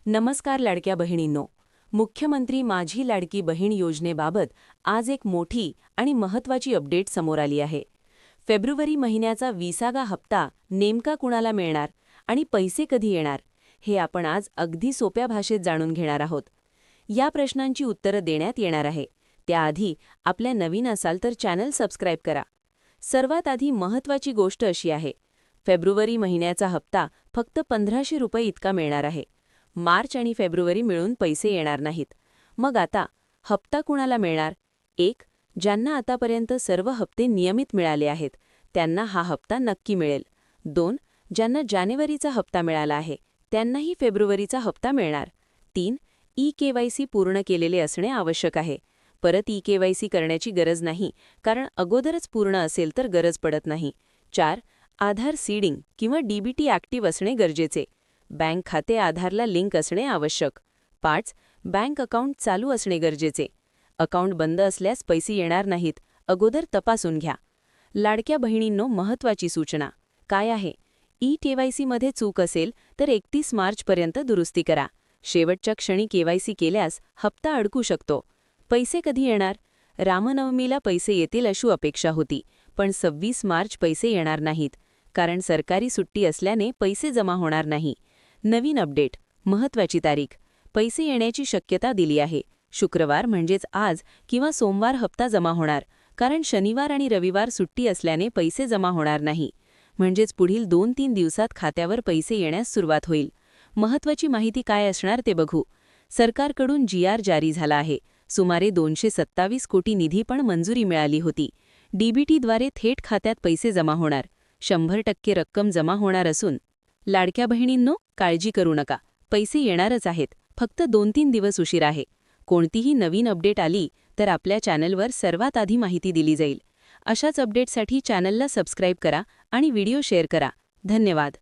नमस्कार लाडक्या बहिणींनो. मुख्यमंत्री माझी लाडकी बहीण योजनेबाबत आज एक मोठी आणि महत्त्वाची अपडेट समोर आली आहे. फेब्रुवारी महिन्याचा 20वा हप्ता नेमका कुणाला मिळणार आणि पैसे कधी येणार हे आपण आज अगदी सोप्या भाषेत जाणून घेणार आहोत. या प्रश्नांची उत्तरं देण्यात येणार आहे त्याआधी आपल्या नवीन असाल तर चॅनल सबस्क्राईब करा. सर्वात आधी महत्त्वाची गोष्ट अशी आहे, फेब्रुवारी महिन्याचा हप्ता फक्त 1500 रुपये इतका मिळणार आहे. मार्च आणि फेब्रुवारी मिळून पैसे येणार नाहीत. मग आता हप्ता कुणाला मिळणार? 1. ज्यांना आतापर्यंत सर्व हप्ते नियमित मिळाले आहेत त्यांना हा हप्ता नक्की मिळेल. 2. ज्यांना जानेवारीचा हप्ता मिळाला आहे त्यांनाही फेब्रुवारीचा हप्ता मिळणार. 3. ई-केवायसी पूर्ण केलेले असणे आवश्यक आहे. परत ई-केवायसी करण्याची गरज नाही, कारण अगोदरच पूर्ण असेल तर गरज पडत नाही. 4. आधार सीडिंग किंवा डीबीटी ॲक्टिव्ह असणे गरजेचे. बँक खाते आधारला लिंक असणे आवश्यक. 5. बँक अकाउंट चालू असणे गरजेचे. अकाउंट बंद असल्यास पैसे येणार नाहीत, अगोदर तपासून घ्या. लाडक्या बहिणींनो, महत्त्वाची सूचना काय आहे? ई-केवायसीमध्ये चूक असेल तर 31 मार्चपर्यंत दुरुस्ती करा. शेवटच्या क्षणी केवायसी केल्यास हप्ता अडकू शकतो. पैसे कधी येणार? रामनवमीला पैसे येतील अशी अपेक्षा होती, पण 26 मार्च पैसे येणार नाहीत, कारण सरकारी सुट्टी असल्याने पैसे जमा होणार नाही. नवीन अपडेट, महत्त्वाची तारीख, पैसे येण्याची शक्यता दिली आहे. शुक्रवार म्हणजेच आज किंवा सोमवार हप्ता जमा होणार, कारण शनिवार आणि रविवार सुट्टी असल्याने पैसे जमा होणार नाही. म्हणजेच पुढील 2-3 दिवसात खात्यावर पैसे येण्यास सुरुवात होईल. महत्त्वाची माहिती काय असणार ते बघू. सरकारकडून GR जारी झाला आहे. सुमारे 227 कोटी निधी पण मंजुरी मिळाली होती. डीबीटीद्वारे थेट खात्यात पैसे जमा होणार. 100% रक्कम जमा होणार असून लाडक्या बहिणींनो, काळजी करू नका, पैसे येणारच आहेत, फक्त 2-3 दिवस उशीर आहे. कोणतीही नवीन अपडेट आली तर आपल्या चॅनलवर सर्वात आधी माहिती दिली जाईल. अशाच अपडेटसाठी चॅनलला सबस्क्राईब करा आणि व्हिडिओ शेअर करा. धन्यवाद.